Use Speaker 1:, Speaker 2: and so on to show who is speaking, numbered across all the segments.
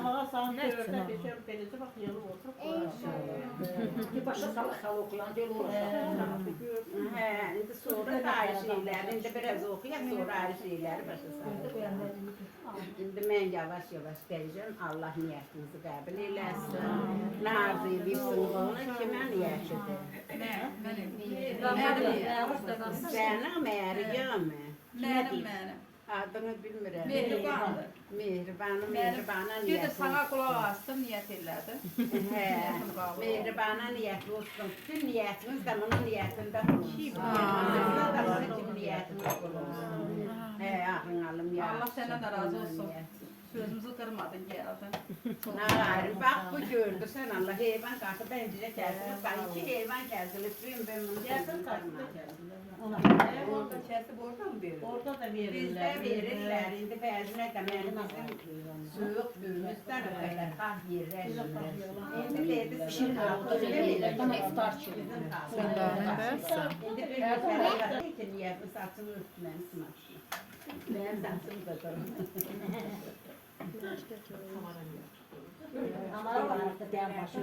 Speaker 1: Hava saat 4'te beşer belirti bak yanı oturup.
Speaker 2: Bir başa salakalı okulan değil olacak.
Speaker 3: He, indi sonra da ayrı şeyler, indi biraz okuyak sonra ayrı şeyler başlasın. Şimdi ben yavaş yavaş geleceğim, Allah niyetinizi kabul eylesin. Nazı bilsin bunu kime niyetidir? Senin Meryem mi?
Speaker 4: Benim.
Speaker 3: Adını bilmirəm.
Speaker 4: Mehribandır.
Speaker 3: Mehribana
Speaker 4: Bir de
Speaker 3: niyetiniz.
Speaker 4: sana kulak astım, niyet elədim.
Speaker 3: He, Mehribana niyetli olsun. Bütün niyetiniz de bunun niyetinde bulunsun. Sizin de sizin niyetiniz bulunsun. He, ahın alım ya.
Speaker 4: Allah senden de razı olsun. Sözümüzü kırmadın geldin.
Speaker 3: Nağarı bak bu gördü sen Allah heyvan kalktı bence kesilip sanki heyvan kesilip ben bunu
Speaker 1: Yakın takipte
Speaker 4: Orada kesip orada mı veriyor?
Speaker 1: Orada da
Speaker 3: Bizde
Speaker 1: verirler.
Speaker 3: verirler, indi bəzinə də mənimizin soyuq düyümüzdən o qədər qah yerləşirlər. İndi dedi, pişirir,
Speaker 2: Bana iftar için.
Speaker 3: İndi bir nəfər ki, niyyəti saçını örtməni sınaqsın. Mənim saçım da
Speaker 2: Ama var artık diyen başı.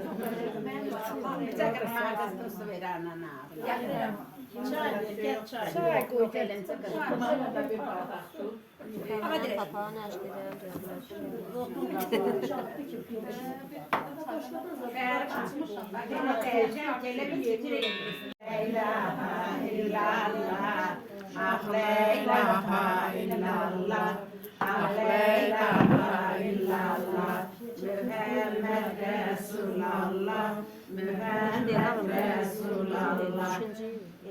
Speaker 3: Bir çəkir mağazını su verər anana.
Speaker 1: Çay, gel çay.
Speaker 3: Çay koy gəlincə
Speaker 4: Ama direkt.
Speaker 5: Papağanı açtıracağım.
Speaker 3: La ilahe illallah, ah la ilahe illallah, ah la ilahe illallah, Muhammed Resulallah, Muhammed Resulallah.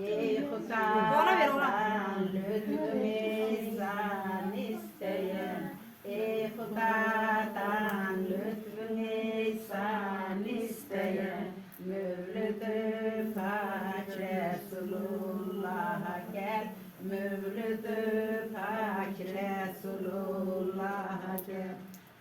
Speaker 3: Ey Huda'dan lütfün ihsan isteyen, ey Huda'dan lütfün ihsan isteyen, Mevlid-i Pak Resulullah'a gel, Mevlid-i Pak Resulullah'a gel.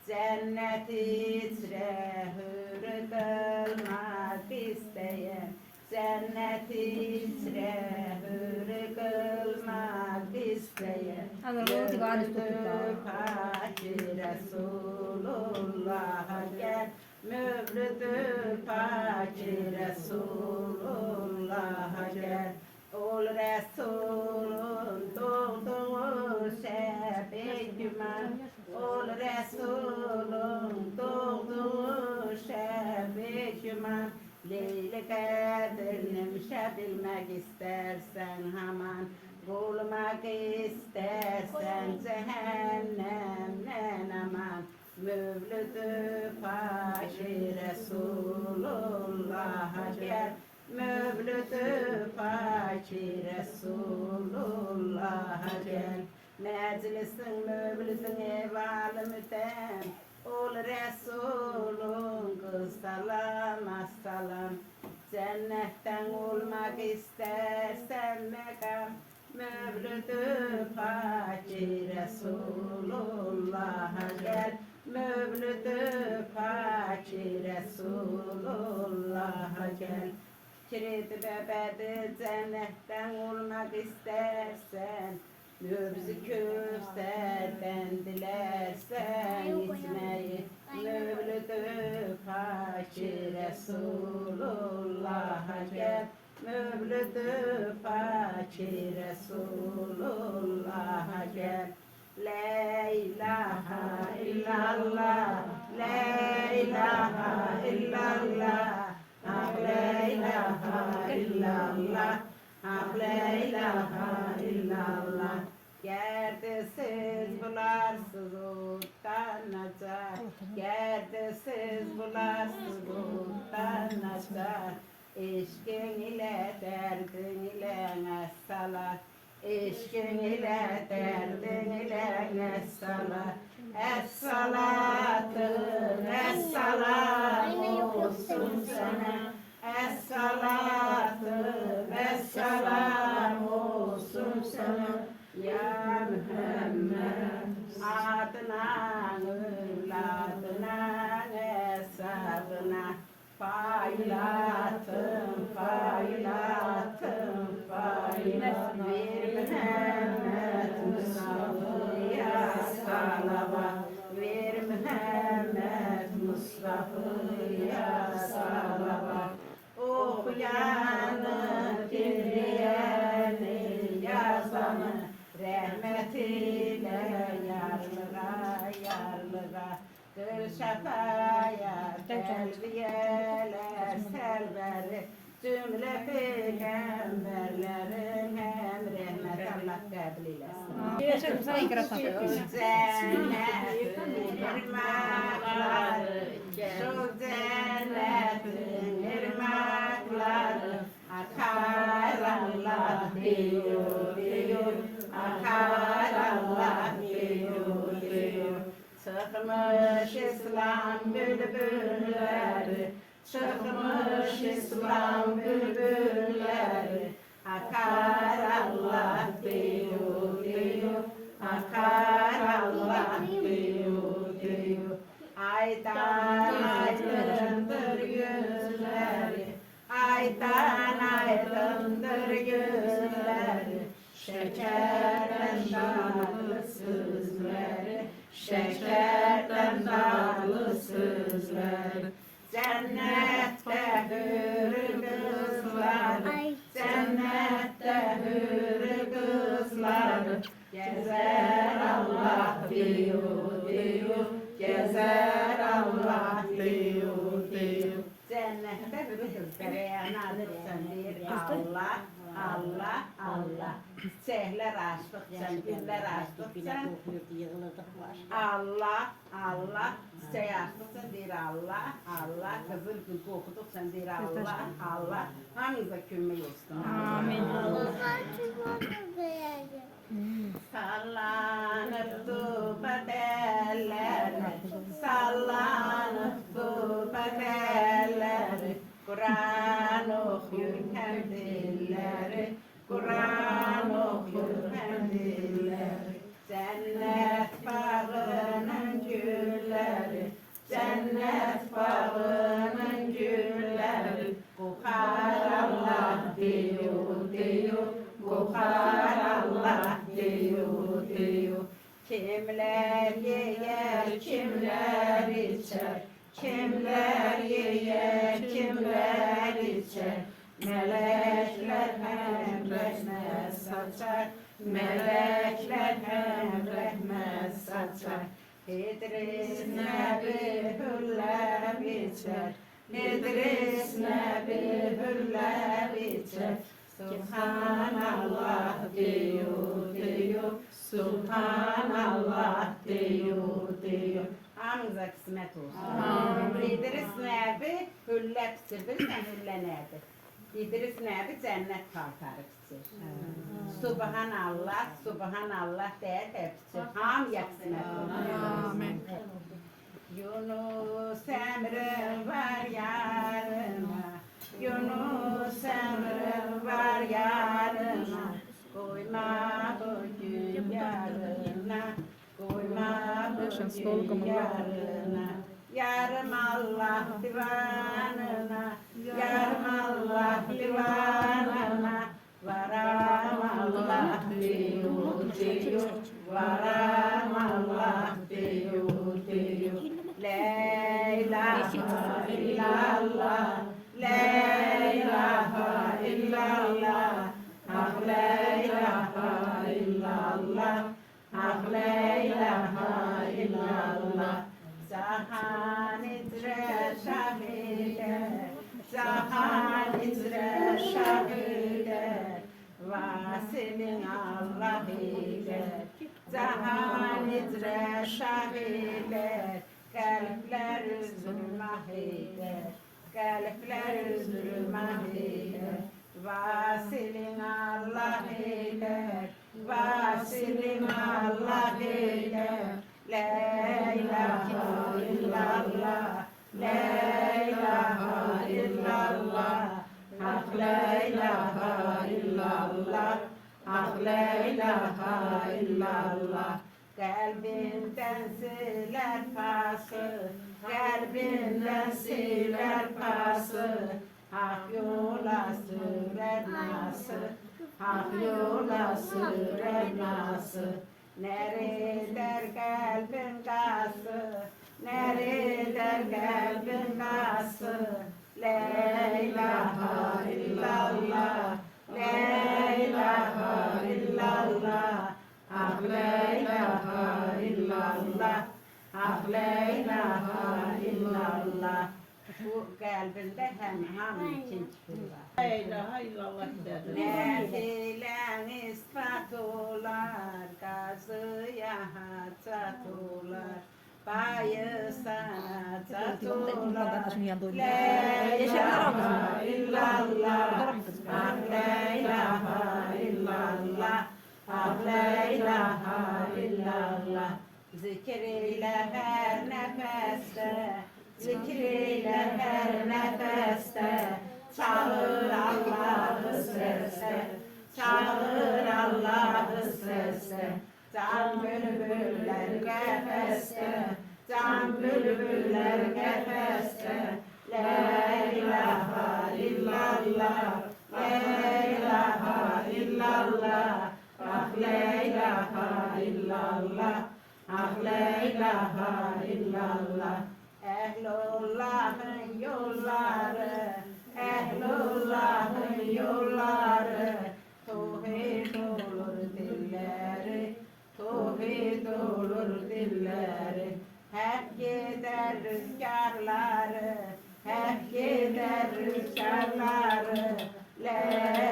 Speaker 3: Cennet içre hür kılmak isteyen, cennet içre hür kılmak isteyen, Mevlid-i Pak Resulullah'a gel, Mevlid-i Pak Resulullah'a gel. Ol Resulun doğduğu şeb-i güman, ol Resulun doğduğu şeb-i güman. Leyli Kadir'nim bilmek istersen haman, bulmak istersen cehennemden aman. Mevlid-i Pak Resulullah'a gel, Mevlid-i Pak Resulullah'a gel. Meclisin mevlidin evalı mütem, ol Resulun kız salam assalam. Cennetten olmak istersen mekam, Mevlid-i Pak Resulullah'a gel, Mevlid-i Pak Resulullah'a gel. Kirit bebedi cennetten olmak istersen, nübz-i köfterden dilersen içmeyi, Mevlid-i Pak Resulullah'a gel, Mevlid-i Pak Resulullah'a gel. La ilahe illallah, la ilahe illallah, ah la ilahe illallah, ah la ilahe illallah. Gerdesiz bularsız utanacak, gerdesiz bularsız utanacak. Eşkin ile derdin ile salat, eşkin ile derdin ile salat. Es-salatı, es-salam olsun sana. Es-salatı, es-salam olsun sana. Ya Muhammed, adına, evladına, hesabına. Failatım, failatım, failatım. Bir Muhammed Mustafa salavat. Bir Muhammed yarlığa Kır şafaya terbiyeler selveri Cümle peygamberlerin hem rahmet Allah kabul eylesin. Cennetin ırmakları, şu cennetin ırmakları akar Allah diyor, akar Allah diyor. Çıkmış İslam bülbülleri, çıkmış İslam bülbülleri akar Allah diyor, akar Allah diyor. Aydan aydındır yüzleri, aydan aydındır yüzleri, şekerden tatlı sözleri, şekerden tatlı sözleri. Cennette hür kızlar, cennette hür kızlar, gezer Allah diyor, gezer Allah diyor. Cennette hür kızlar, yanarsan bir Allah, Allah, Allah. Çiçekler açtık sen, güller açtık sen. Allah, Allah. Çiçeği açtık sen, deyir Allah, Allah. Kızıl gül kokuduk sen, deyir Allah, Allah. Hamınıza kömək olsun.
Speaker 4: Amin.
Speaker 3: Sallanıp tuğbat elleri, sallanıp tuğbat elleri. Kur'an okuyur hem dilleri, Kur'an okuyur hem dilleri. Cennet bağının gülleri, cennet bağının gülleri. Kokar Allah diyor, kokar Allah diyor. Kimler yer, kimler içer, kimler yer, kimler içer. Melekler hem rahmet saçar, melekler hem rahmet saçar. İdris Nebi hüller içer, İdris Nebi hüller içer. Subhanallah diyor, Subhanallah diyor. Hamınıza kısmet olsun. İdris Nebi hüller içer, bilirsən hülle nədir? İdris Nəbi cənnət paltarı içir. Subhanallah, Subhanallah deyə təpçir. Hamıya qismət olsun. Yunus əmrim var yarına, Yunus əmrim var yarına. Qoyma bu gün yarına, qoyma bu gün yarına. Yarım Allah divanına, yarım Allah divanına. Varam Allah diyor, varam Allah diyor. La ilahe illallah, la ilahe illallah. Ah la ilahe illallah, ah la ilahe illallah. Zahan itre şahide, zahan itre şahide, vasilin Allah ile. Zahan itre şahide, kalpler üzülmah ile, kalpler üzülmah ile. Vasilin Allah ile, vasilin Allah ile. La ilahe illallah, la ilahe illallah, ah la ilahe illallah, ah la ilahe illallah. Kalbinden siler pası, kalbinden siler pası. Hak yola sürer nasıl, hak yola sürer nasıl. Nereder kalbin kası, nereder kalbin kası. La ilahe illallah, la ilahe illallah, ah la ilahe illallah, la ilahe illallah. Bu kalbinde hem ikinci bir var.
Speaker 1: La ilahe illallah dedim.
Speaker 3: Nefilen ispat olar, gazıya hacat olar, bayısa hacat olar. La ilahe illallah, ah la ilahe illallah, ah la ilahe illallah. Zikriyle her nefeste, zikriyle her nefeste, çağır Allah'ı sesle, çağır Allah'ı sesle. Can bülbüller kefeste, can bülbüller kefeste. La ilahe illallah, la ilahe illallah, ah la ilahe illallah, ah la ilahe illallah. Ehlullah'ın yolları, Ehlullah'ın yolları, tevhid olur dilleri, tevhid olur dilleri. Hep gider rüzgarları, hep gider rüzgarları. La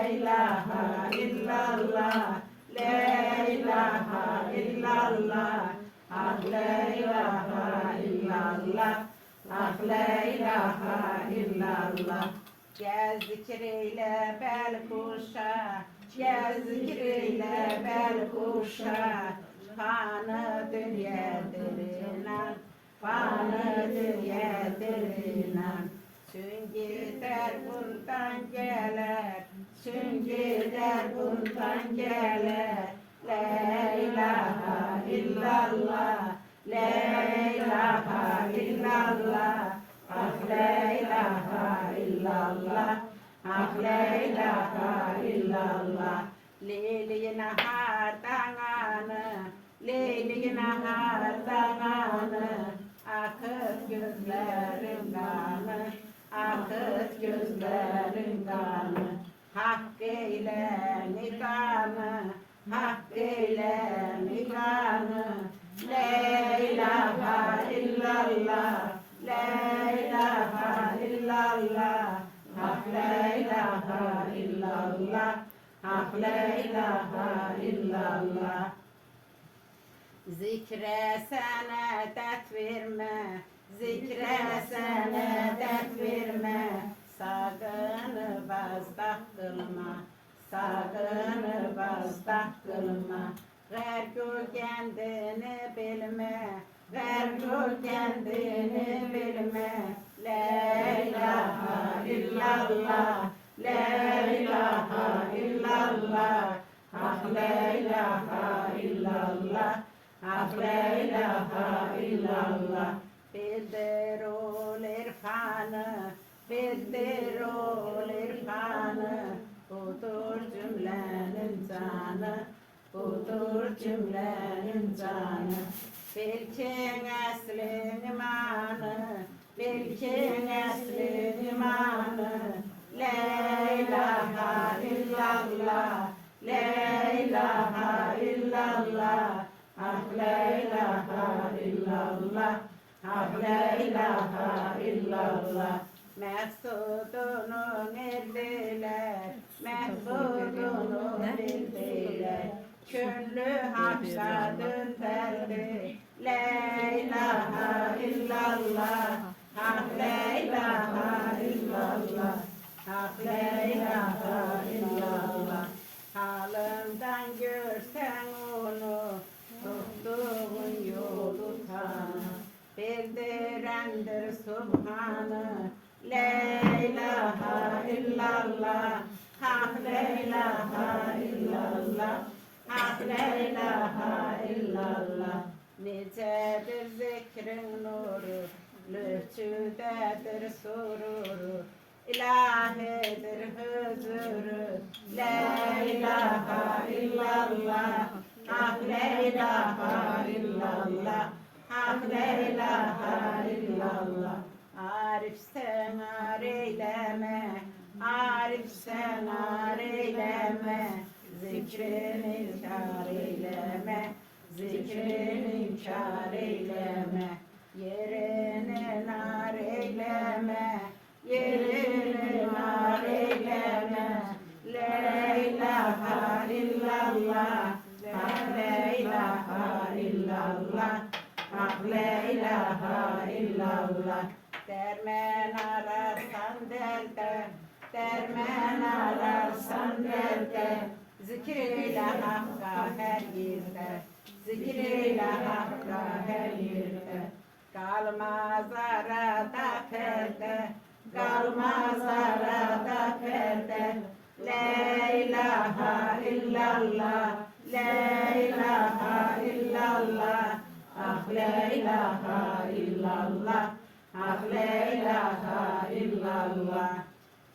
Speaker 3: ilahe illallah, la ilahe illallah, ah la ilahe illallah, ah la ilahe illallah. Gel zikriyle bel kuşa, gel zikriyle bel kuşa. Fanı dünyadır inan, fanı dünyadır inan. Süngüder bundan gelir, süngüder bundan gelir. La ilahe illallah, la ilahe illallah, ah la ilahe illallah, ah la ilahe illallah. Leyli nahar dananı, leyli nahar dananı, akıt gözlerin kanı, akıt gözlerin kanı. Hak eyle nikanı, hak eyle nikanı. La ilahe illallah, la ilahe illallah, ah la ilahe illallah, ah la ilahe illallah. Zikre sana dert verme, zikre sana dert verme. Sakın bazdak kılma, sakın bazdak kılma. Ver gör kendini bilme, ver gör kendini bilme. La ilahe illallah, la ilahe illallah, ah la ilahe illallah, ah la ilahe illallah. Bildir ol irfanı, bildir ol irfanı, budur cümlenin canı, budur cümlenin canı. Bilkin eslin imanı, bilkin eslin imanı. La ilahe illallah, la ilahe illallah, ah la ilahe illallah, ah la ilahe illallah. Mesudunu erdiler, Mesudunu bildiler. Küllü haksa dönderdi. La ilahe illallah, ah la ilahe illallah, ah la ilahe illallah. Halından görsen onu, tuttuğun yolu tanı. Bildirendir Subhanı. La ilahe illallah, ah la ilahe illallah, ah la ilahe illallah. Nicedir zikrin nuru, lütfüdedir sururu, ilahidir huzuru. La ilahe illallah, ah la ilahe illallah, ah la ilahe illallah. Arif sen eyleme, Arif sen eyleme, zikrini kâr eyleme, zikrini kâr eyleme. Yerine nar eyleme, yerine nar eyleme. La ilahe illallah, la ilahe illallah, la ilahe illallah. Dermen ararsan derde, dermen ararsan derde. Zikreyle Hakk'a her yerde, zikreyle Hakk'a her yerde. Kalmaz arada perde, kalmaz arada perde. La ilahe illallah, la ilahe illallah, ah la ilahe illallah, ah la ilahe illallah.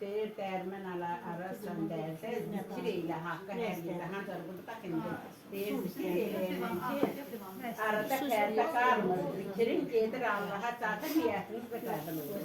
Speaker 3: Bir dermen ararsan derse zikriyle Hakk'a her yerde. Hancar bunu takın değil zikriyle arada perde kalmaz. Zikrin gelir Allah'a zaten niyetiniz de kabul olur.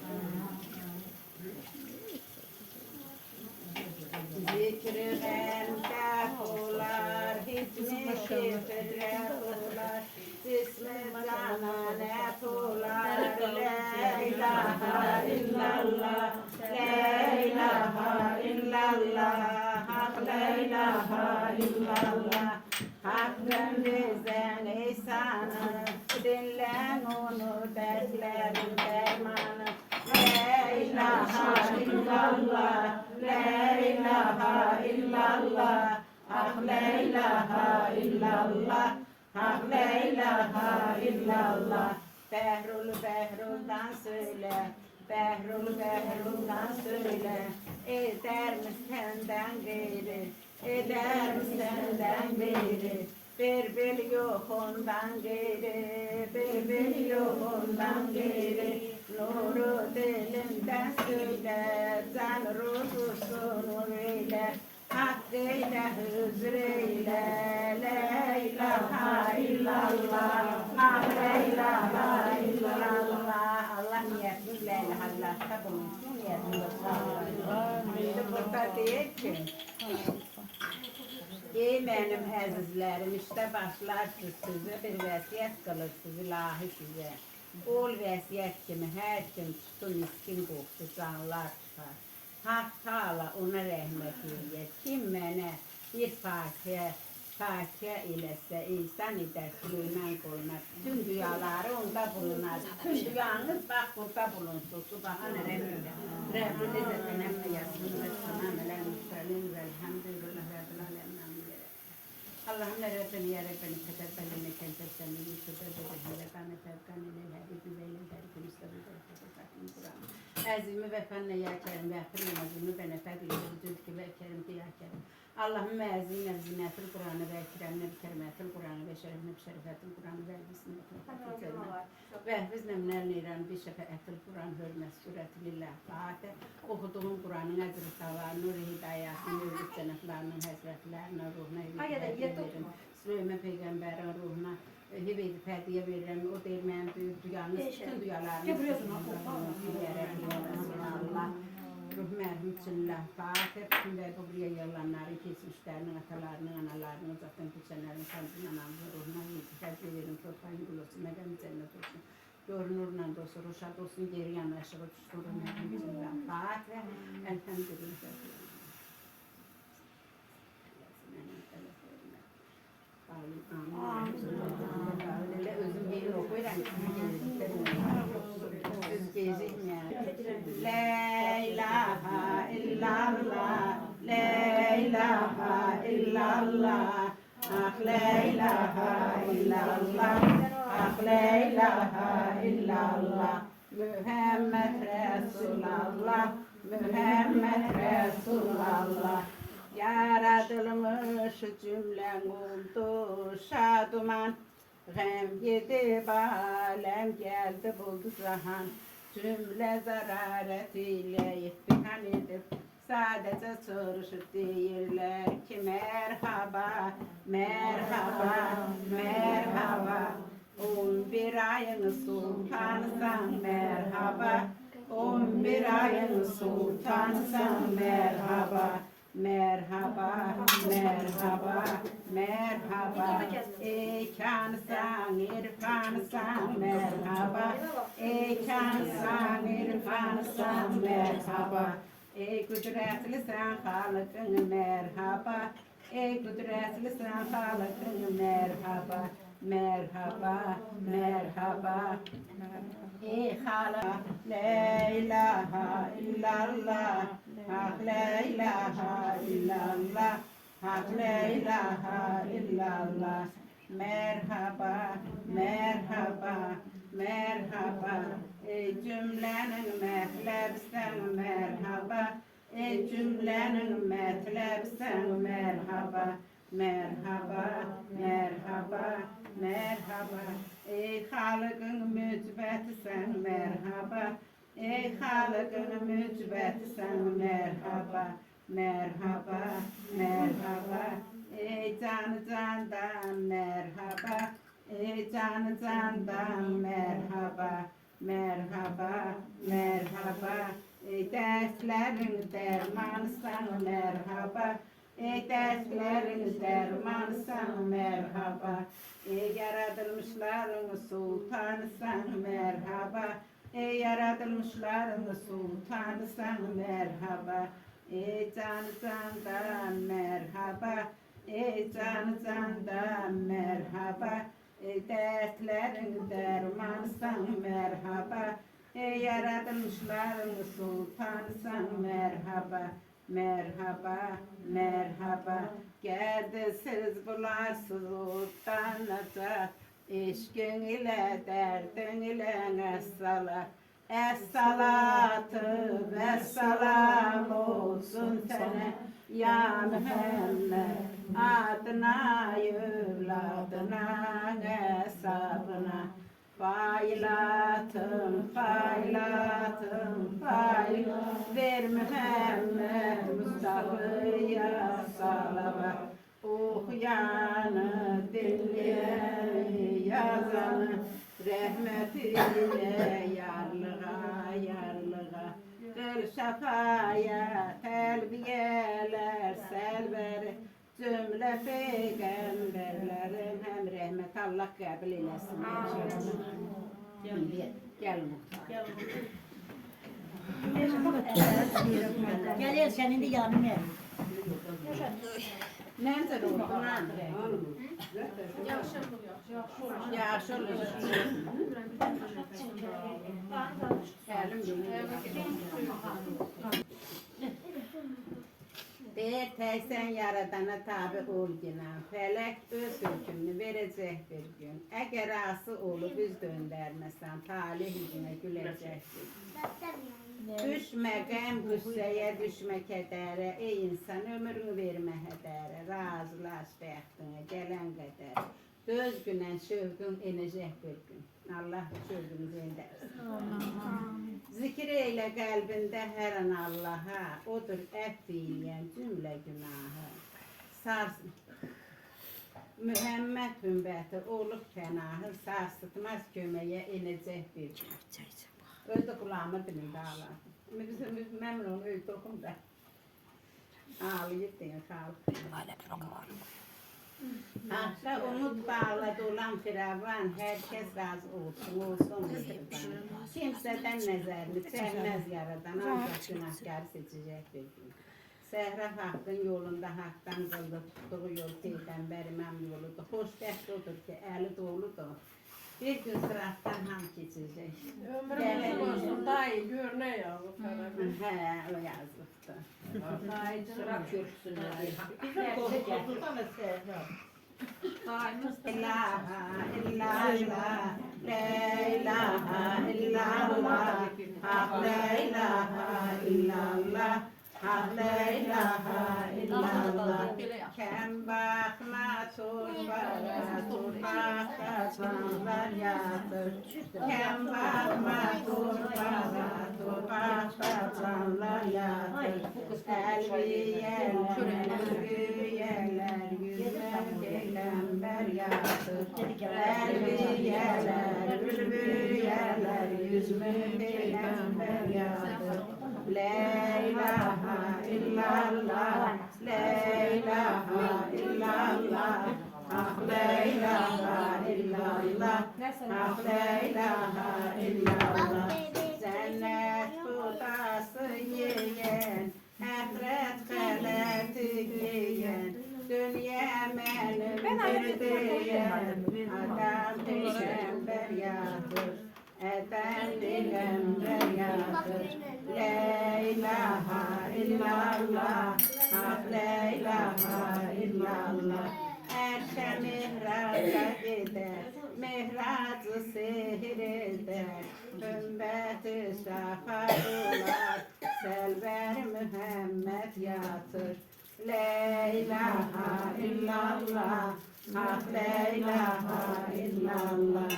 Speaker 3: Zikri gende kular, hizmi şifre kular, cismi canane kular. La ilahe illallah, la ilahe illallah, hak la ilahe illallah. Hakkın bizden ihsanı, dinlen onu dertlerin dermanı. La ilahe illallah, la ilahe illallah, ah la ilahe illallah, ah la ilahe illallah. Behrul'dan söyle, Behrul'dan söyle, eder mi senden geri, eder mi senden geri. Bir yok ondan geri, bir yok ondan geri. Nuru dilinden söyle, can ruhusun eyle, hakkıyla hüzreyle. La ilahe illallah, la ilahe illallah. Allah niyetini la ilahe illallah bulunsun, niyetini bulunsun. Şimdi burada değil ki. Ey benim əzizlərim, işte başlarsınız size bir vəsiyyət qılırsınız ilahi size. Ol vəsiyyət kimi hər kim tutun miskin qoxdu canlar çıxar. Hak Teala ona rəhmət eləyər. Kim mənə bir Fatiha eləsə, ihsan edər Süleyman qoluna. Bütün duyaları onda bulunar. Bütün duyanız bax burada bulunsun. Subhanə Rəbbinə. Rəbbin izzətin əmmə yasın və sənəm ələ müstəlim və elhamdülillah Rəbbil aləmin. اللهم ربنا يا ربنا كتب لنا كنت السميع كتب لنا كان كان لله بذل ذلك مستبد القرآن عظيم وفن يا كريم يا كريم عظيم بنفاد وجودك يا كريم يا كريم اللهم عزينا بزينات القرآن وأكرمنا بكرمات القرآن وشرفنا بشرفات القرآن وبسم واحفظنا من النيران بشفاعة القرآن والمسورة لله طاعته وخطوهم قرآن نزل الثواب نور هدايات نور الجنة حسرة لنا روحنا Süleyman Peygamber'in ruhuna hibe-i fediye veririm. O değirmen büyük duyarınız, bütün duyarlarınız. Allah. Ruh merhametullah. Fatih. Bütün de buraya yollanların, kesmişlerinin, atalarının, analarının, uzaktan geçenlerin, kendinin anamızın ruhuna fediye verin. Torpağın gül olsun, megan cennet olsun. Görünürle olsun, roşat olsun, geri yanlaşır olsun. Ruh merhametullah. Fatih. Elhamdülillah. Özüm yerin okuyla söz gezikmeyen. La ilahe illallah, la ilahe illallah, ah la ilahe illallah, ah la ilahe illallah. Muhammed Resulallah, Muhammed Resulallah. Yaratılmış cümlen oldu şaduman. Gem yedi balem geldi buldu zahan. Cümle zararetiyle ittihan edip sadece soruşup değiller ki merhaba, merhaba, merhaba. 11 ayın sultanısan merhaba, 11 ayın sultanısan merhaba. merhaba, merhaba, merhaba. Ey kansan, irfansan, merhaba. Ey kansan, irfansan, merhaba. Ey kudretli sen Halık'ın merhaba. Ey kudretli sen Halık'ın merhaba. Merhaba, merhaba. Ey Halık, la ilahe illallah. Hak la ilahe illallah. Hak la ilahe illallah. Merhaba, merhaba, merhaba. Ey cümlenin mehlebsen merhaba. Ey cümlenin mehlebsen merhaba. Merhaba, merhaba, merhaba. Ey Halık'ın mücbeti sen merhaba. Ey Halık'ın mücbeti sen merhaba. Merhaba, merhaba. Ey canı candan merhaba. Ey canı candan merhaba. Merhaba, merhaba. Ey derslerin dermanı sen merhaba. Ey derslerin dermanı sen merhaba. Ey yaratılmışların sultanı sen merhaba. Ey yaratılmışların sultanı sen merhaba. Ey canı candan merhaba. Ey canı candan merhaba. Ey dertlerin dermanı sen merhaba. Ey yaratılmışların sultanı sen merhaba. Merhaba, merhaba. Geldi siz bularsız utanacak. İşkin ile derdin ile es-salat. Es-salatı ve selam olsun sana. Ya Muhammed adına, evladına, hesabına. Failatım, failatım, failatım. Ver Muhammed Mustafa'ya salavat. Okuyanı, dinleyeni, yazanı, rahmetiyle yarlığa, yarlığa. Kıl şafaya, terbiyeler, selver, cümle peygamberlerin hem rahmet Allah kabul eylesin. Gel muhtar.
Speaker 2: Gel senin de yanına.
Speaker 3: Nerede oldun Andre? Yaxşı olur. Bir tek sen yaradana tabi ol günah. Felek öz hükmünü verecek bir gün. Eğer ası olup üz döndürmesen talih yüzüne gülecek bir gün. Düşme gəm qüssəyə, düşmə kədərə. Ey insan ömrünü vermə hədərə. Razılaş bəxtinə gələn qədərə. Döz günən şövqün enəcək bir gün. Allah şövqünüzü endərsin. Zikir eyle qəlbində hər an Allaha. Odur əff eyləyən cümlə günahı. Sarsın. Mühəmməd ümbəti olub fənahı. Sarsıtmaz köməyə enəcək bir gün. Öldü kulağıma dilim dağlar. Biz memnun öldü okumda. Ağlayıp diye kalk. Hatta unut bağladı olan firavan. Herkes razı olsun Kimseden nezerini çekmez yaradan. Ancak günahkar seçecek bir gün. Sehra hakkın yolunda haktan kıldı. Tuttuğu yol peygamber imam yoludur. Hoşbəxt odur ki eli doludur. Bir gün sırattan ham geçecek.
Speaker 1: Ömrümüzün olsun dayı gör ne yazık.
Speaker 3: He o yazıktı.
Speaker 2: Sıra köksünde.
Speaker 1: Bizim korkusu sana sevmem.
Speaker 3: İlaha illallah, la ilahe illallah, hak la ilahe illallah, hak la ilahe illallah. Kem bakma turbaya, turbaka çanlar yatır. Kem bakma turbaya, turbaka çanlar yatır. Elbiyeler, yüzler, peygamber yatır. Elbiyeler, yüzme peygamber yatır. La ilahe illallah, hak la ilahe illallah. Cennet budası yiyen, ahiret haleti giyen, dünya benim diyen, adam peygamber yadır, eden peygamber yadır. La ilahe illallah, hak la ilahe illallah. Erşe mihraca gider, mihracı sihir eder, ümmeti şafadular, selver Muhammed yatır. La ilahe illallah, hak la ilahe illallah.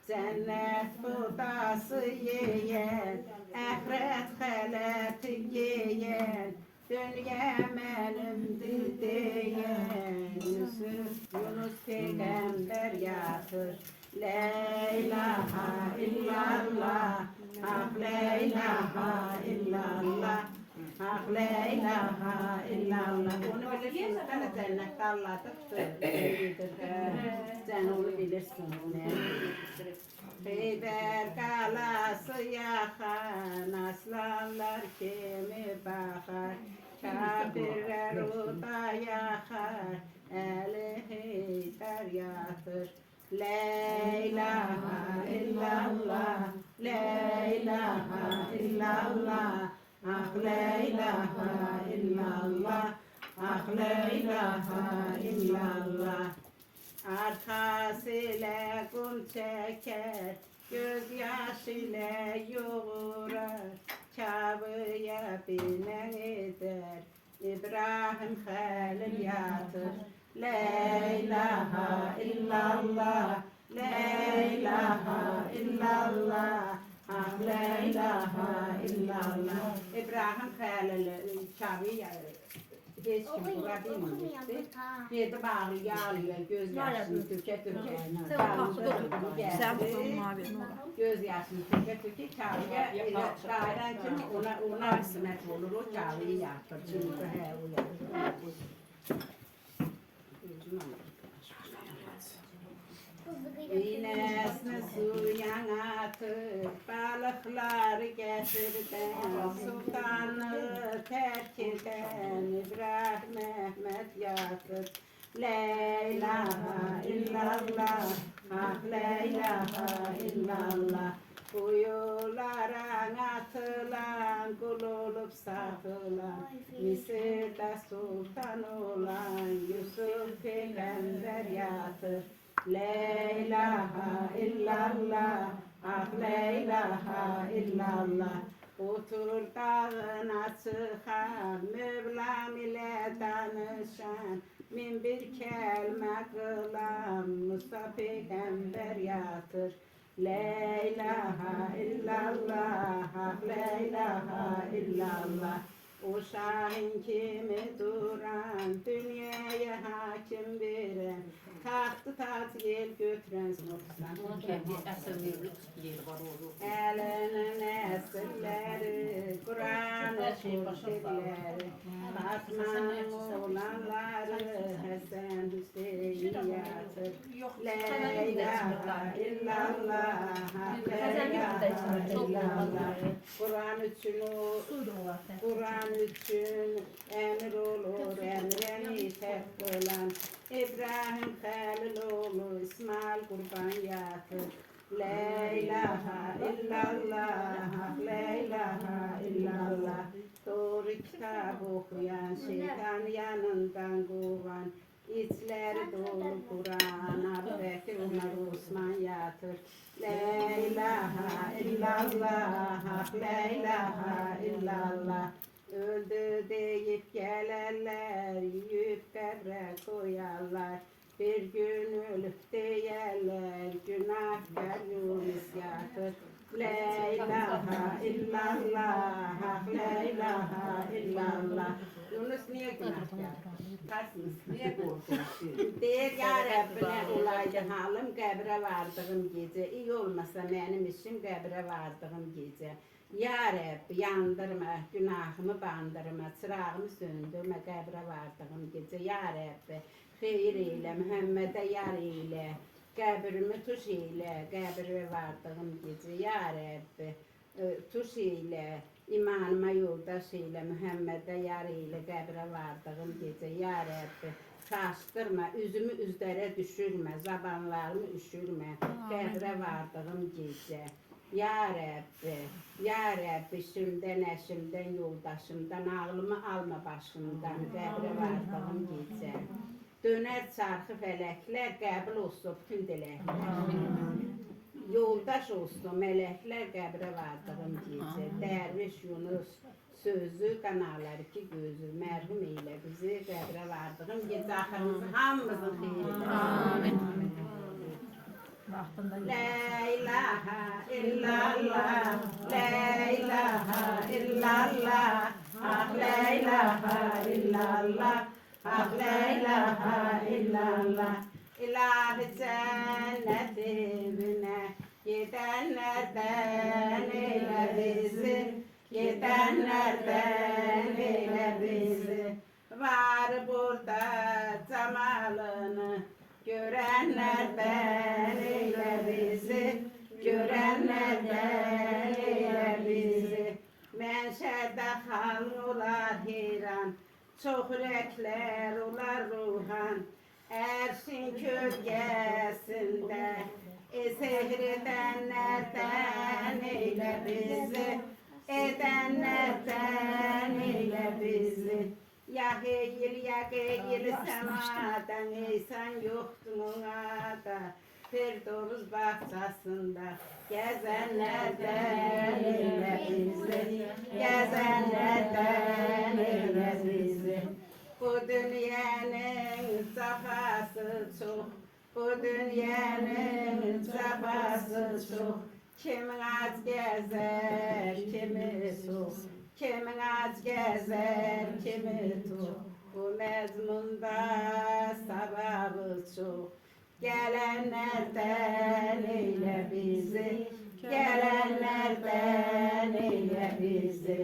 Speaker 3: Cennet budası yiyen, ahiret haleti yiyen, dünya benimdir diyen, Yunus peygamber yatır. La ilahe illallah, hak la ilahe illallah, hak la ilahe illallah. Onu bilirsin, ben cennette Allah'ta sen onu bilirsin. Beyber kalası yakan, aslanlar kimi bakar, kafirler uda yakar, eli hider yatır. La ilahe illallah, la ilahe illallah, ah la ilahe illallah, ah la ilahe illallah. Arkasıyla kum çeker, gözyaşıyla yoğurar, Kabe'ye binen eder, İbrahim Halil yatır. La ilahe illallah, la ilahe illallah, ah la ilahe illallah. İbrahim Halil Kabe'ye hiç kim bulabilmişti. Bir de bağlı yağlıyor, göz yaşını töke töke.
Speaker 4: Sen bakalım abi ne olur.
Speaker 3: Göz yaşını töke töke Kabe'ye daire kim ona kısmet olur, o Kabe'yi yapar. Çünkü he o yapar. İğnesini suyan atıp balıklar getirden, sultanı terk eden İbrahim Mehmet yatır. La ilahe illallah, ah la ilahe illallah. Kuyulara atılan, kul olup satılan, Mısır'da sultan olan Yusuf peygamber yatır. La ilahe illallah, ah la ilahe illallah. Oturur dağına çıkan, Mevlam ile danışan, min bir kelime kılan, Musa peygamber yatır. La ilahe illallah, ah la ilahe illallah. O şahin kimi duran, dünyaya hakim biren, tahtı taht yel götüren elinin nesilleri, Kur'an-ı şirkleri, Fatma'nın oğlanları, Hasan Hüseyin yatır. La ilahe illallah, la ilahe illallah. Kur'an için emir olur, emreni tek kılan, İbrahim Halil oğlu İsmail kurban yatır. La ilahe illallah, la ilahe illallah. Doğru kitap okuyan, şeytan yanından kovan, İçleri dolu Kur'an, Abdülbekir Umar Osman yatır. La ilahe illallah, la ilahe illallah. Öldü deyip gelenler, yiyip kabre koyarlar. Bir gün ölüp deyerler, günahkar Yunus yatır. La ilahe illallah, la ilahe illallah. Yunus niye günahkar? Kaçsınız? Niye korkuyorsun? Deyir ya Rabbine olaydı halim qəbrə vardığım gece. İyi olmasa benim işim qəbrə vardığım gece. Ya Rab yandırma, günahımı bandırma, çırağımı söndürme qəbrə vardığım gece. Ya Rab xeyir eyle, Muhammed'e yar eyle. Qəbrimi tuş ilə, qəbrə vardığım gecə, ya Rəbbi, tuş ilə, imanıma yoldaş ilə, Mühəmmədə yar ilə, qəbrə vardığım gecə, ya Rəbbi, saçdırma, üzümü üzlərə düşürmə, zabanlarımı üşürmə, qəbrə vardığım gecə. Ya Rəbbi, ya Rəbbi, işimdən, əşimdən, yoldaşımdan, ağlımı alma başımdan, qəbrə vardığım gecə. Dönər çarxı fələklər, qəbul olsun bütün diləklər. Yoldaş olsun mələklər, qəbrə vardığım gecə. Dərviş Yunus sözü, qanaları ki gözü, mərhum eylə bizi, qəbrə vardığım gecə. Axırımızı hamımızın xeyirlə. Amin. La ilahe illallah, la ilahe illallah, ah la ilahe illallah. Ah la ilahe illallah, ilahi cennet evine gidenlerden eyle bizi, gidenlerden eyle bizi. Var burada cemalını görenlerden eyle bizi, görenlerden eyle bizi. Menşede halnular heyran, çok yürekler olar ruhan, erşin kölgesinde, sehredenlerden eyle bizi, edenlerden eyle bizi. Ya heyil ya geyil semadan, eysan yoktun ona da, Firdevs bahçesinde, gezenlerden eyle bizi, gezenlerden eyle bizi. Bu dünyanın cefası çok, bu dünyanın cefası çok. Kimin az gezer, kimi çok, kimin az gezer, kimi çok. Bu mezmunda sababı çok. Gelenlerden eyle bizi, gelenlerden eyle bizi.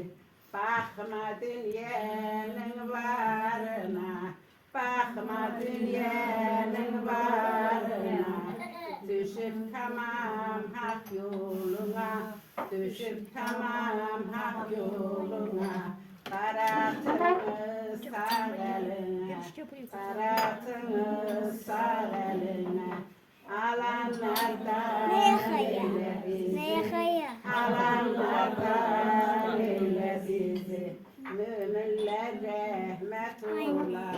Speaker 3: Bakma dünyanın varına, bakma dünyanın varına. Düşüp tamam hak yoluna, düşüp tamam hak yoluna. Taratımız sağ eline, taratımız sağ eline. Alanlardan eyle bizi, alanlardan eyle bizi. Müminler rahmet olar,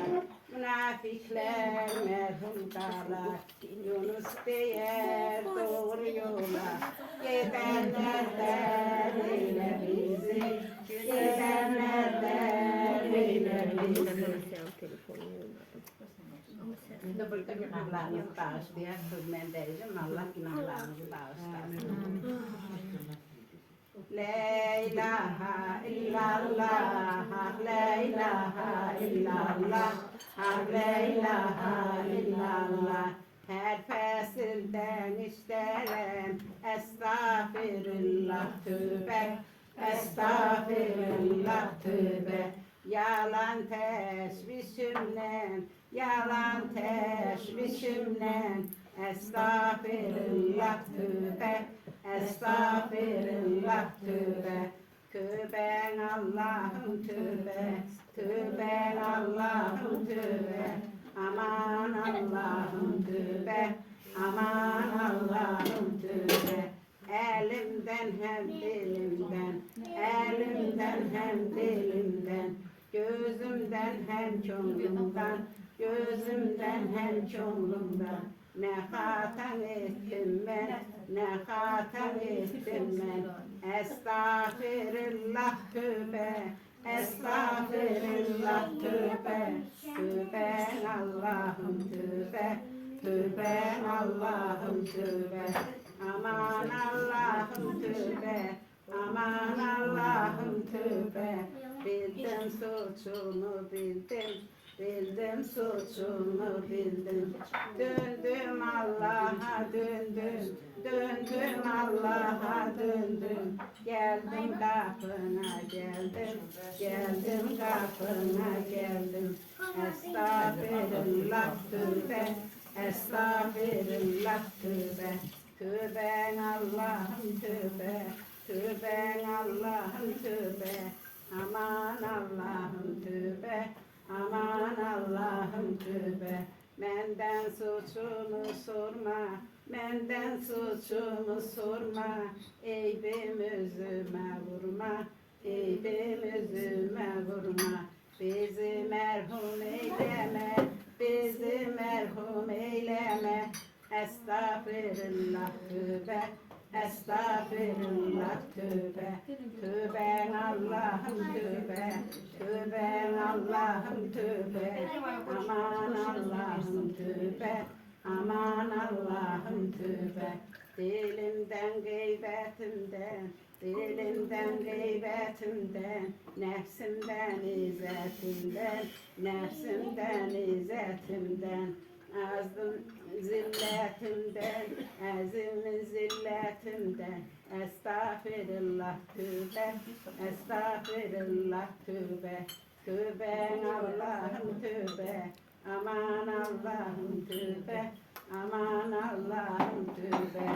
Speaker 3: münafikler merhum kalar. Yunus diyer doğru yola, gidenlerden eyle bizi, gidenlerden eyle bizi. Şimdi burada günahlarınızı bağışlayan hürmendeyim. Allah günahlarınızı bağışlasın. La ilahe illallah, la ilahe illallah, la ilahe illallah. Her fesilden isterim, estağfirullah tövbe, estağfirullah tövbe. Yalan teşvişimle, yalan teşvişimle, estağfirullah tövbe, estağfirullah tövbe. Tövben Allah'ım tövbe, tövben Allah'ım tövbe. Aman Allah'ım tövbe, aman Allah'ım tövbe. Elimden hem dilimden, elimden hem dilimden, gözümden hem könlümden, gözümden hem könlümden. Ne hatan ettim ben, ne hatan ettim ben. Estağfirullah tövbe, estağfirullah tövbe. Tövben Allah'ım tövbe, tövben Allah'ım tövbe. Aman Allah'ım tövbe, aman Allah'ım tövbe. Bildim suçumu bildim, bildim suçumu bildim. Döndüm Allah'a döndüm, döndüm Allah'a döndüm. Geldim kapına geldim, geldim kapına geldim. Estağfirullah tövbe, Estağfirullah tövbe. Tövben Allah'ım tövbe. Tövben Allah'ım tövbe. Aman Allah'ım tövbe. Aman Allah'ım tövbe. Menden suçumu sorma. Menden suçumu sorma. Eybim üzüme vurma. Eybim üzüme vurma. Bizi merhum eyleme. Bizi merhum eyleme. Estağfirullah tövbe. Estağfirullah tövbe. Tövben Allah'ım tövbe. Tövben Allah'ım tövbe. Aman Allah'ım tövbe. Aman Allah'ım tövbe. Dilimden gıybetimden, dilimden gıybetimden, nefsimden izzetimden, nefsimden izzetimden, azdım zilletimden, azim zilletimden, estağfirullah tövbe, estağfirullah tövbe, tövben Allah'ım tövbe, aman Allah'ım tövbe, aman Allah'ım tövbe.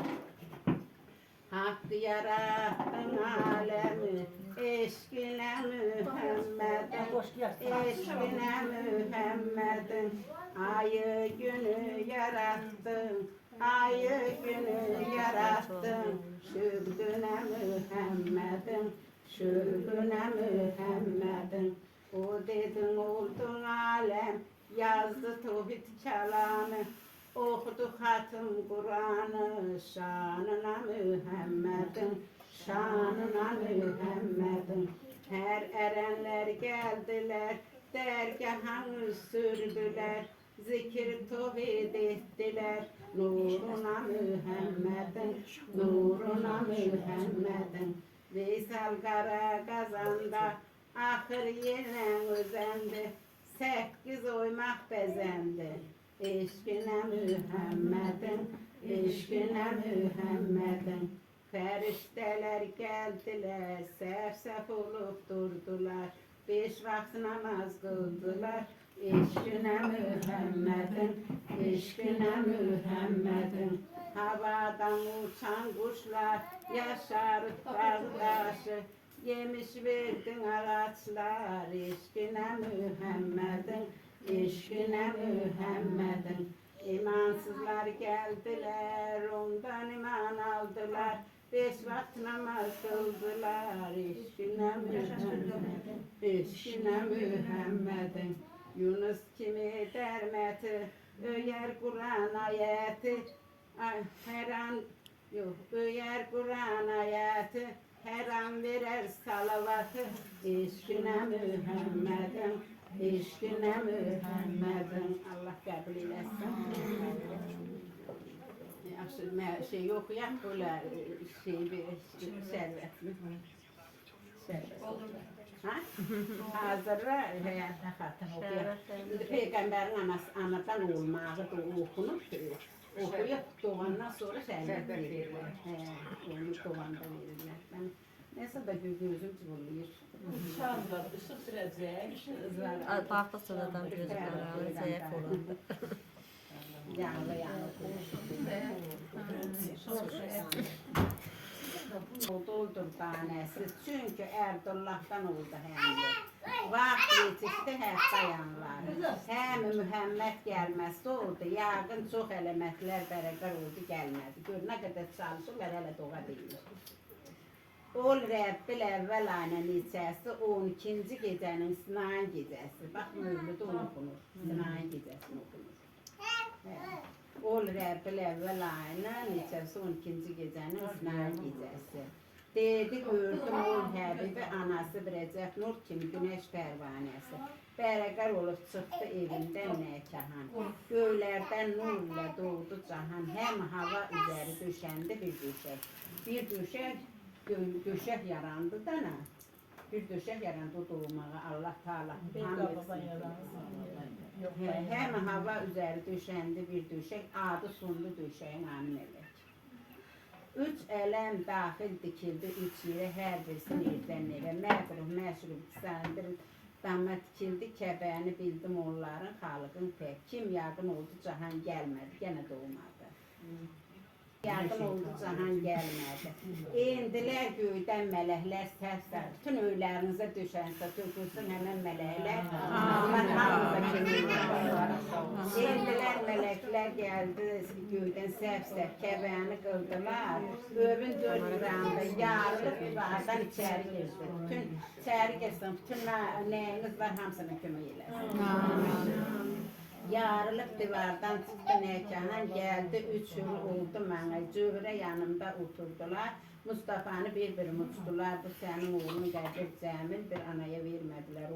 Speaker 3: Hakkı yarattın alemi, eşkine Muhammed'in, eşkine Muhammed'in, ayı günü yarattın, ayı günü yarattın, şükrüne Muhammed'in, şükrüne Muhammed'in, o dedin oldun alem, yazdı tevhid kelamı, okudu hatım Kur'an'ı, şanına Muhammed'in, şanına Muhammed'in. Her erenler geldiler, dergahını sürdüler, zikir tevhid ettiler, nuruna Muhammed'in, nuruna Muhammed'in. Veysel Kara kazanda, ahır yine özendi, 8 oymak bezendi. Eşkine Muhammed'in, eşkine Muhammed'in. Ferişteler geldiler, sersef olup durdular. 5 vakit namaz kıldılar. Eşkine Muhammed'in, eşkine Muhammed'in. Havadan uçan kuşlar, yaşar dağdaşı. Yemiş verdin ağaçlar, eşkine Muhammed'in, eşkine Muhammed'in. İmansızlar geldiler, ondan iman aldılar. 5 vakit namaz kıldılar, eşkine Muhammed'in, eşkine Muhammed'in. Yunus kimi dermeti, öyer Kur'an ayeti, her an, yok, öyer Kur'an ayeti, her an verer salavatı, eşkine Muhammed'in, eşkine Muhammed'in. Allah kabul eylesin. Yaxşı, şey yok ya, böyle bir servet mi? Servet. Ha? Hazırla, hayatta hatın okuyor. Şimdi Peygamberin anatan olmağı da okunup, okuyup doğandan sonra servet verirler. Onu doğanda verirler. Ben neyse de gözüm cıvıllıyor.
Speaker 1: İnşallah ışık sürecek.
Speaker 5: Hafta sonradan gözükler ağrı zayıf olur.
Speaker 3: Yanlı Doldurdur tanesi çünkü Erdullah'tan oldu hem de. Vakti yetişti hep dayanlar. Hem Muhammed gelmezse oldu. Yağın çok elementler beraber oldu gelmedi. Gör ne kadar çalışırlar hele doğa değil. Ol Rabbil evvel aynen içerisi 12. gecenin sınayan gecesi. Bak mevlütü okunur. Sınayan gecesi okunur. Ol Rabbil evvel aynen içerisi 12. gecenin sınayan gecesi. Dedi gördüm ol Habibi anası Recep Nur kimi güneş pervanesi. Beraber olup çıktı evinden nekahan. Göylerden nurla doğdu cahan. Hem hava üzeri düşendi bir düşek. Bir düşek döşek yarandı da ne? Bir döşek yarandı doğmağa Allah Teala hem hava üzeri düşendi bir döşek adı sundu döşeğin annelik. 3 elem dahil dikildi 3 yere her birisini yerden eve. Məbruf, məşruf, səndir, Dama tikildi kəbəni bildim onların xalqın pek. Kim yardım oldu cahan gəlmədi, yenə doğmadı. Yardım oldu cahan gəlmədi. İndilər göydən mələklər sərsər. Bütün öylərinizə düşənsə tökülsün həmən mələklər. Allah hamımıza kimi İndilər mələklər gəldi göydən sərsər. Kəbəni qıldılar. Övün dörd yuranda yarılıb divardan içəri girdi. Bütün içəri girsin, bütün nəyiniz var hamısına kömək eləsin. Yarılıb divardan çıxdı Nəkəhan gəldi, 3 il oldu mənə, Cövrə yanımda oturdular, Mustafa'nı bir uçdular, bu sənin oğlun Qədir Cəmil, bir anaya vermədilər,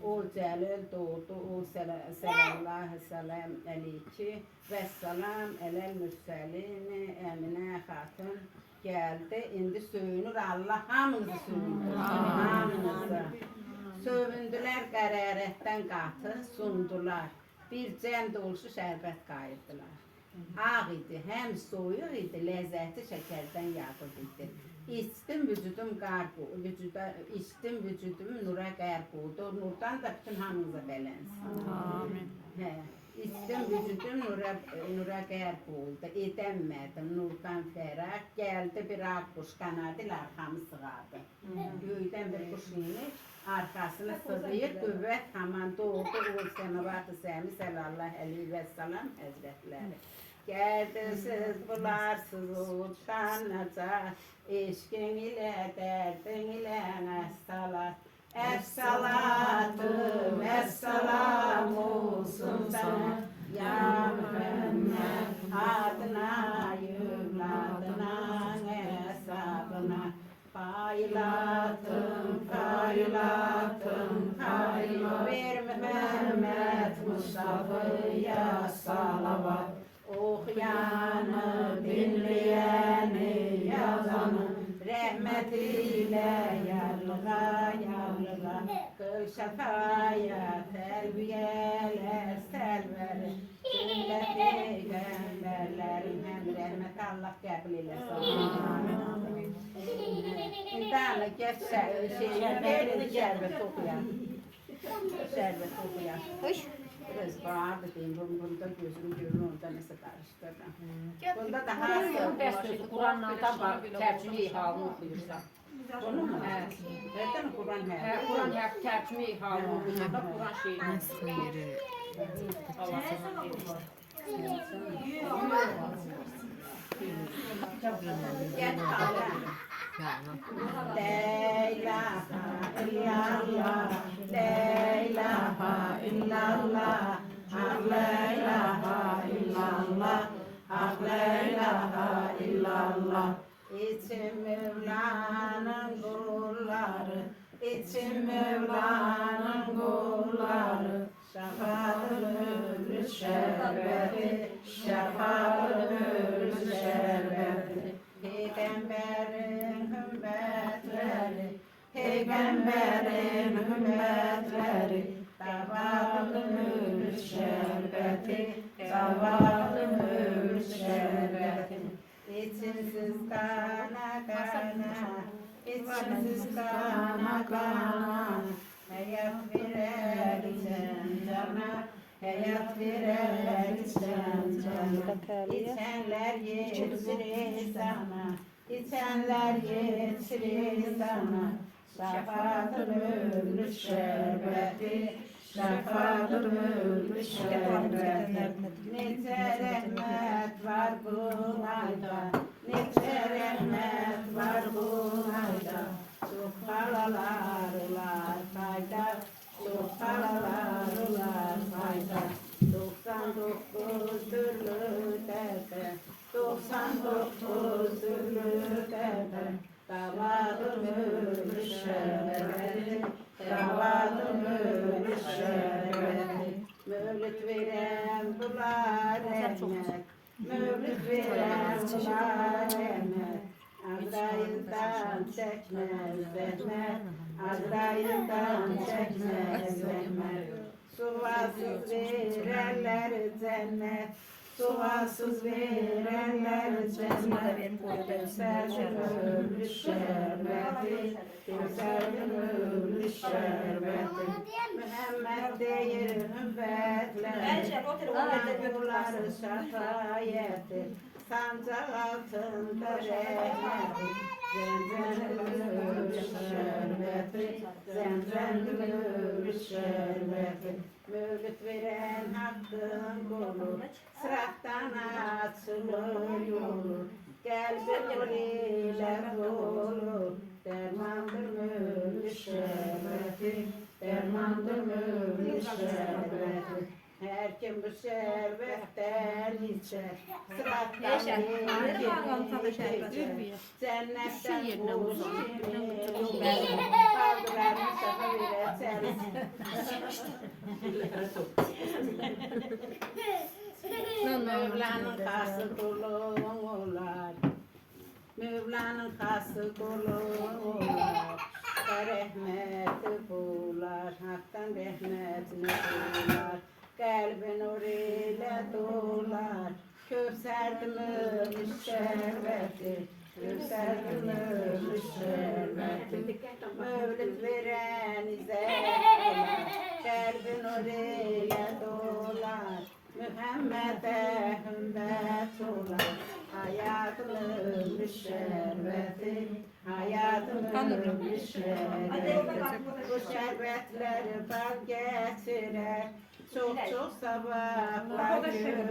Speaker 3: Ol Cəlil doğdu, Ol Səlallahu sələm əleyki və səlam ələl mürsəlini, Əminə xatun gəldi, indi söyünür Allah, hamınızı söyünür, hamınızı. Sövündülər qərarətdən qatı, sundular. Bir cəm dolusu şərbət qayırdılar. Ağ idi, həm soyuq idi, ləzzəti şəkərdən yağıb idi. İçdim vücudum içdim vücudum nura qərq oldu. Nurdan da bütün hamınıza bələnsin. Amin. İçdim vücudum nura qərq oldu. Edəmmədim nurdan fəraq. Gəldi bir ağ quş qanadı, arxamı sığadı. Göydən bir quş inir. Arkasını sığıyır, qüvvət haman doğdu, Ol Səməvatı Səmi Səlallah əleyhi və səlam həzrətləri. Gərdisiz, bularsız uçanacaq, eşqin ilə, dərdin ilə nəstəlar. Əs-salatım, əs-salam olsun sənə, ya Mühəmməd, adına, yövladına, əsabına. Haylatım, haylatım, haylatım, ver Mehmet Mustafa'ya salavat. Okuyanı, dinleyeni, yazanı, rahmetiyle yarlığa, kıl şafaya, terbiyeler, selverir. Cümle peygamberlerin hem rahmet Allah kabul eylesin. İnsanla geç verin şerbet okuyan. Şerbet okuyan. Biraz bağırdı diyeyim, bunda gözüm görün orada nasıl karıştırdım. Bunda daha az
Speaker 2: Bəs Quranla da tərcümeyi halını oxuyursan.
Speaker 3: Bunu mu? Zaten Kur'an her.
Speaker 2: Quran tərcümeyi halını oxuyursan da Quran şeyini.
Speaker 5: Nasıl yeri?
Speaker 3: Gel hala. La ilahe illallah, la ilahe illallah, la ilahe illallah, la ilahe illallah. İçim Mevla'nın kulları, içim Mevla'nın kulları. Şafadır ömrü şerbeti, şafadır ömrü şerbeti. Peygamberin ümmetleri, Peygamberin ümmetleri. Davadır ömrü şerbeti, davadır ömrü şerbeti. İçinsiz kana kana, içinsiz kana kana. Hayat verer cana, hayat verer cana. İçenler yetişirir sana, içenler yetişirir sana. Şafadır ömrü şerbeti, şafadır ömrü şerbeti. Nice rahmet var bu ayda, nice rahmet var bu ayda. Çok paralar fayda, çok paralar fayda. 99 türlü derde, 99 türlü derde. Davadır ömrü şerbeti, davadır ömrü şerbeti. Mevlüt veren bular rahmet, mevlüt veren bular rahmet. Azrail'den çekmez zahmet, Azrail'den çekmez zahmet. Suvasız verirler cennet, Duasız verenler cennet, Kevser'den ölmüş şerbeti, Kevser'den ölmüş şerbeti. Muhammed değil ümbetler, yolları şafayeti, sancak altında rehmeti, zemzemli ölmüş şerbeti, zemzemli ölmüş şerbeti. Mevlüt veren hakkın kolu, sıraktan açılır yolu, kalbin nuriyle dolu, dermandır mevlüt şerbeti, dermandır mevlüt şerbeti. Her kim bu şerbetten içer, sıraktan geçer, cennetten kuş kimi kaldırarmış şafı Mevla'nın kası kulun olar, Mevla'nın kası kulun olar, rahmeti bular, haktan rahmetini bular, kalbin nuriyle dolar, Kevser'dim ölmüş şerbeti, Kevser'dim ölmüş şerbeti, Mevlüt veren izzetler, kalbin nuriyle dolar, Muhammed'e ümmet olar, hayatım ölmüş şerbeti, hayatım ölmüş şerbeti. Bu şerbetleri bal getirer, çok çok sabahlar götürür,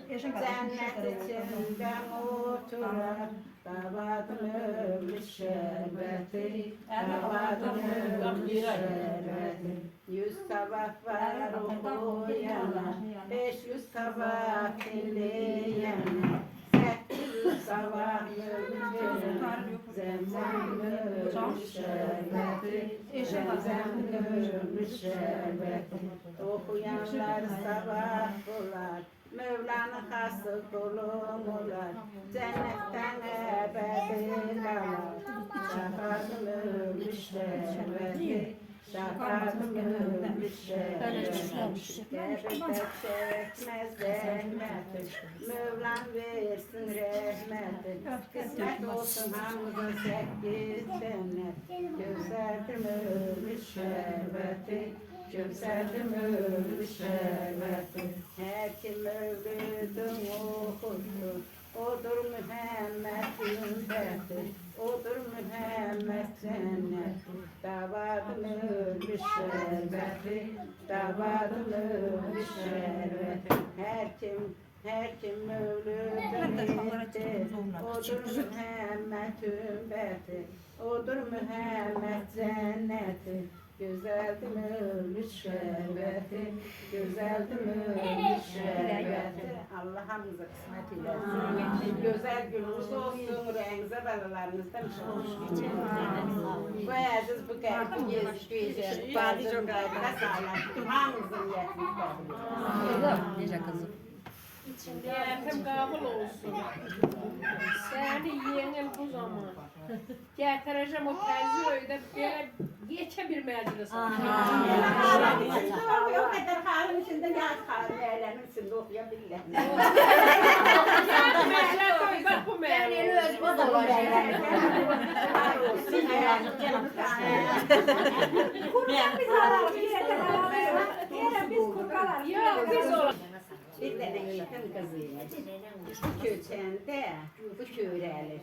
Speaker 3: cennet içinde oturur. Davadım ölmüş şerbeti, davadım ölmüş şerbeti. 100 sabah var okuyana, 500 sabah dinleyene, 800 sabah ölmüş, zemzem ölmüş şerbeti, zemzem ölmüş şerbeti. Okuyanlar sabah bular, Mevla'nın hası kulun olar, cennetten ebedi kalar. Şafadım ölmüş şerbeti, şafadım ölmüş şerbeti. Gerçek çekmez zahmeti, Mevlam versin rahmeti. Kısmet olsun hamza 8 cennet, Kevser'dim ölmüş şerbeti, Kevser'dim ölmüş şerbeti. Her kim mevlüdün okusun, odur Muhammed ümmeti, odur Muhammed cennet. Davadım ölmüş şerbeti, davadım ölmüş şerbeti. Her kim mevlüdün etti, odur Muhammed ümmeti, odur Muhammed cenneti. Güzeldim ölmüş şerbeti, güzeldim ölmüş şerbeti. Allah'ımıza kısmet eylesin. Güzel gününüz olsun, renginize balalarınızdan olsun. Bu aziz bu kalbi geziştirici, bazı çok ayda sağlam. Dumanızın yetmiş kabul.
Speaker 5: Nece kızım?
Speaker 1: Niyetim kabul olsun. Seni yenil bu zaman. Getireceğim o tezgahı böyle geçebilmeyeceğiz.
Speaker 3: O kadar halin içinde yaz halin eğlenin içinde okuyabilirler.
Speaker 1: Bak bu meyve.
Speaker 2: Kurban biz alalım. Yine biz kurbalar.
Speaker 1: Yok biz olalım.
Speaker 3: Bir tane yetim kızıyım. Köçende bu körelir.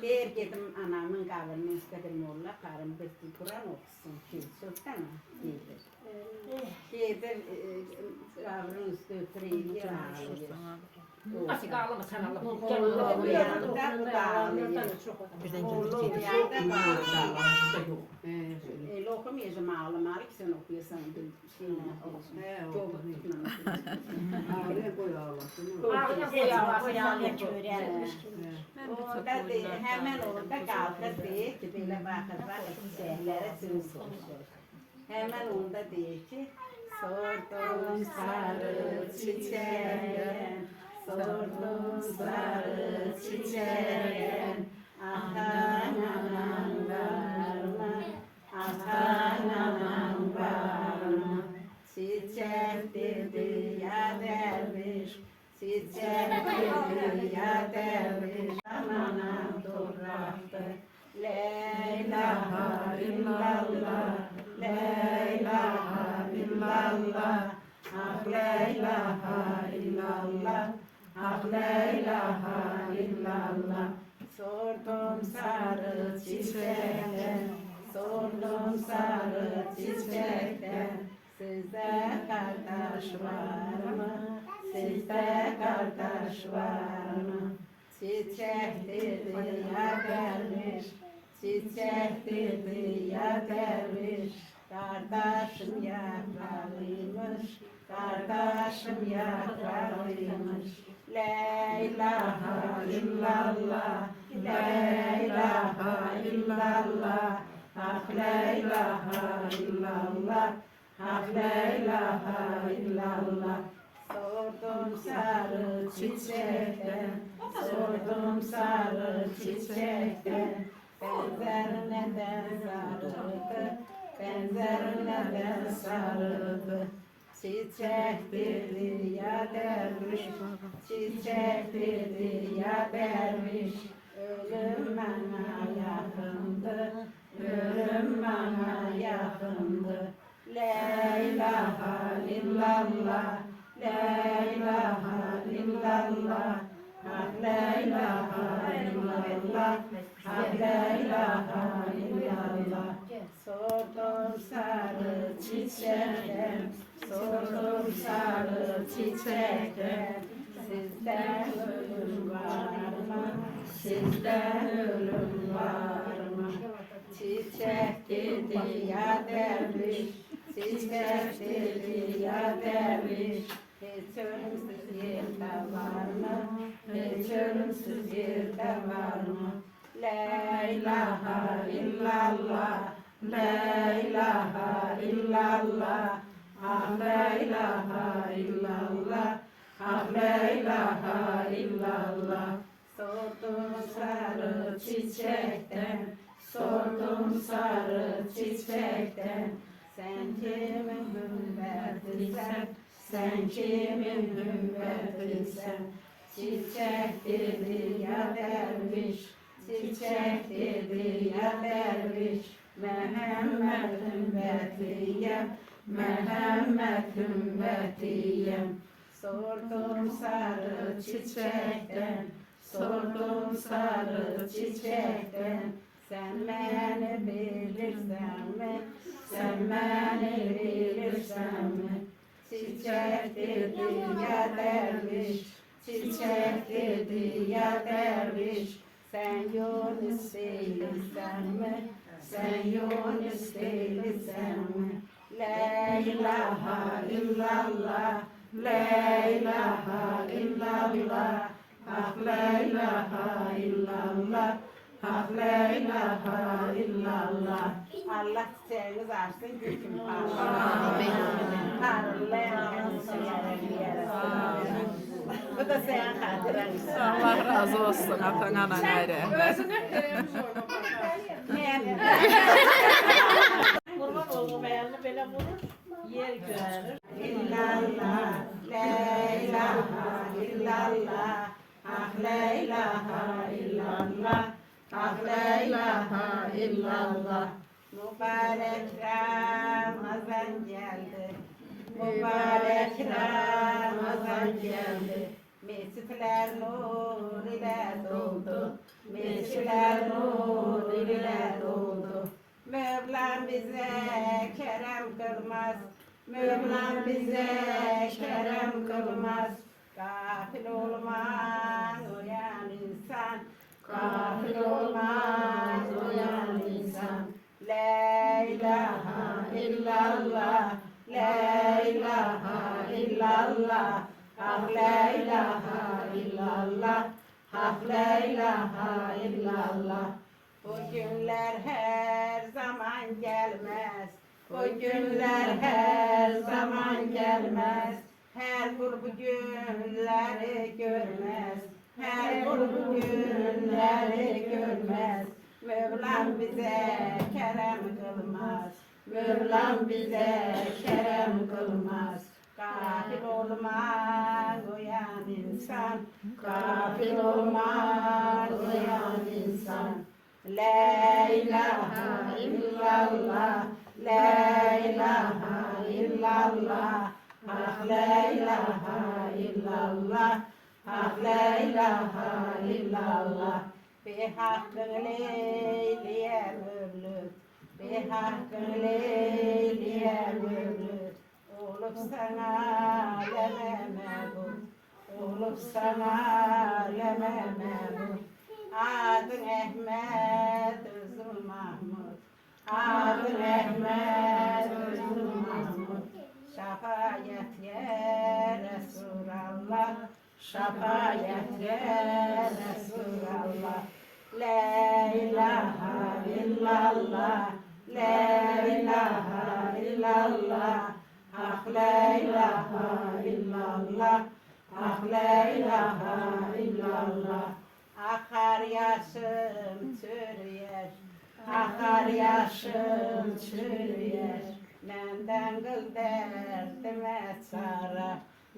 Speaker 3: Der gidim anamın kabrini istedim oğla karım kızı Kur'an okusun. Köçükten gelir. Gelir kabrin üstü oturayım ağlıyor.
Speaker 2: Açık ağlama sen ağlama.
Speaker 3: Oğlum yanında bu da ağlıyor. Oğlum yanında bağlıyor. Okumayacağım ağlamalı ki sen okuyorsan bir şeyle olsun. Çok hemen orada kalkar diye ki böyle bakar şeylere sığır. Hemen onda diye ki sordum sarı çiçeğe, sordum sarı çiçeğe, ah anam varma, ah anam varma. Çiçek dedi ya derviş, çiçek la ilahe illallah. Sordum sarı çiçekten, sordum sarı çiçekten. Sizde kardeş var mı? Sizde kardeş var mı? Çiçek dedi ya derviş, çiçek dedi ya derviş. Kardeşim yaprağıymış, kardeşim yaprağıymış. La ilahe illallah, la ilahe illallah. Hak la ilahe illallah, hak la ilahe illallah. Sordum sarı çiçekten, sordum sarı çiçekten. Benzerine de sarıldı, benzerine de sarıldı. Çiçek dedi ya derviş, çiçek dedi ya derviş. Ölüm bana yakındı, ölüm bana yakındı. La ilahe illallah, la ilahe illallah. Hak la ilahe illallah, hak la ilahe illallah. Sordum sarı çiçekten, sordum sarı çiçekten. Sizden ölüm var mı? Sizden ölüm var mı? Çiçek dedi ya derviş, çiçek dedi ya derviş. Hiç ölümsüz yerde var mı? Hiç ölümsüz yerde var mı? La ilahe illallah, la ilahe illallah. Ah la ilahe illallah, ah la ilahe illallah. Sordum sarı çiçekten, sordum sarı çiçekten. Sen kimin hümmetisin, sen kimin hümmetisin? Çiçek dedi ya derviş, çiçek dedi ya derviş. Mehemmed ümmetiyem, Mehemmed ümmetiyem. Sordum sarı çiçekten, sordum sarı çiçekten. Sen beni bilirsen mi, sen beni bilirsen mi? Çiçek dedi ya derviş, çiçek dedi ya derviş. Sen Yunus değilsen mi, sen Yunus değilsen mi? La ilahe illallah, la ilahe illallah. Hak la ilahe illallah, hak la ilahe illallah. Allah çiçeğiniz açsın, gülküm parlasın. Parlayan bu da senin hatıran.
Speaker 6: Allah razı olsun. Atana da gayrı.
Speaker 1: Özüne televizyon bakarsın.
Speaker 3: Yani.
Speaker 1: Kurban oğlum ayağını böyle vurur. Yer göğerir.
Speaker 3: İllallah, la ilahe illallah. Ah la ilahe illallah, ah la ilahe illallah. Mübarek Ramazan geldi, mübarek Ramazan geldi. Mescitler nur ile doldu, mescitler nur ile doldu. Mevlam bize kerem kılmaz, Mevlam bize kerem kılmaz. Gafil olmaz uyan insan, gafil olmaz uyan insan. La ilahe illallah, la ilahe illallah. Hak la ilahe illallah, hak la ilahe illallah. Bu günler her zaman gelmez, bu günler her zaman gelmez. Her grubu günleri görmez, her grubu günleri görmez. Mevlam bize kerem kılmaz, Mevlam bize kerem kılmaz. Gafil olmaz uyan insan, gafil olmaz uyan insan. La ilahe illallah, la ilahe illallah. Ah la ilahe illallah, hak la ilahe illallah. Bir hakkın leyliye mürlüt, bir hakkın leyliye mürlüt. Olup sana leme mebut, olup sana leme mebut. Adın Ehmet, özüm Mahmud. Adın Ehmet, özüm Mahmud. Şafayet ye Resulallah, şafayet ye Resulallah. La ilahe illallah, la ilahe illallah. Hak la ilahe illallah, hak la ilahe illallah. Akar yaşım çürüyer, akar yaşım çürüyer. Menden kıl derdime çare,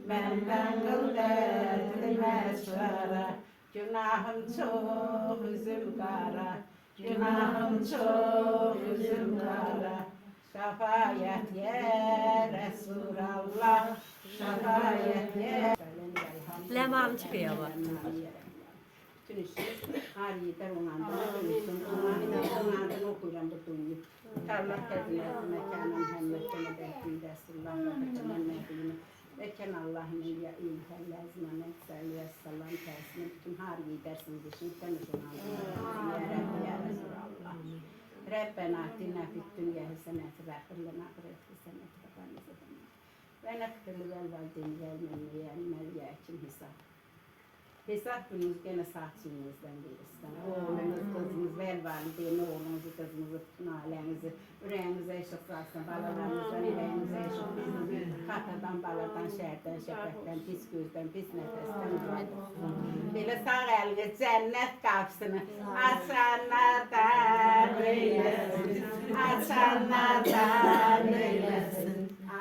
Speaker 3: menden kıl derdime çare. Günahım çok üzüm kara, günahım çok üzüm kara. Şafayet ye Resulallah, şafayet ye.
Speaker 5: Leman çıkıyor bak.
Speaker 3: Tünüşür, hariyete onandan tünüşsün, onandan okuyacağım bu tünü. Tarlak tezine, mekanın hemmetine bekliyor Resulullah ve beklemen nebiyini. Veken Allah'ın ya ilhel lazıman ekserli sallam tersine bütün hariyi dersiniz için temiz onandan. Ya Rabbi ya Resulallah. Rabbena atina fid dünya haseneti ve ahirlena ahiret haseneti ve kanizeten. Ve nekfirli vel valideyni vel menniyen yakin hisab. Hesap gününüz gene saçınızdan değilsin. Oğlunuz, kızınız, vel valideyni, oğlunuzu, kızınızı, nalenizi, yüreğinize eşitlersin, balalarınızdan, yüreğinize eşitlersin. Hatadan, baladan, şerden, şefekten, pis gözden, pis nefesten uzak olsun. Böyle sağ elini cennet kapısını açanlardan eylesin, açanlardan eylesin.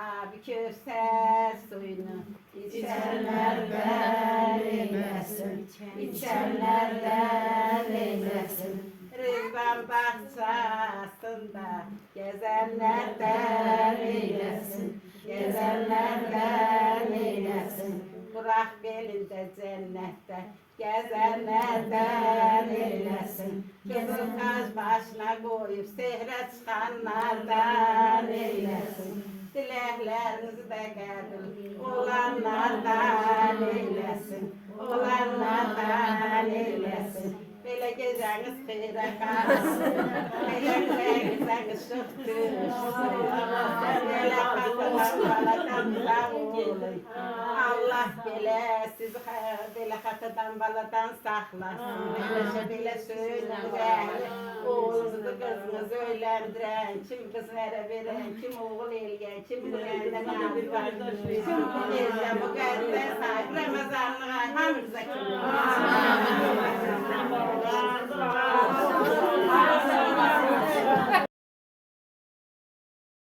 Speaker 3: Abi köser suyunu içenlerden eylesin, içenlerden eylesin. Rızvan bahçesinde gezenlerden eylesin, gezenlerden eylesin. Burak belinde cennette gezenlerden eylesin. Kızıl taş başına koyup sehre çıkanlardan eylesin. Dileklerinizi de geldim olanlardan eylesin, olanlardan eylesin. Böyle geceniz hayra kalsın, böyle güzeliniz ışıktır. Böyle katılan baladan uzak olun. Allah böyle sizi böyle katıdan baladan saklasın. Böyle söyleyin değerli. Oğlunuzu kızınızı öğlendiren, kim kız veren, kim oğul elgen, kim buraya abi var. Kim bu gece bu kadar sahip Ramazanlığa hamıza kim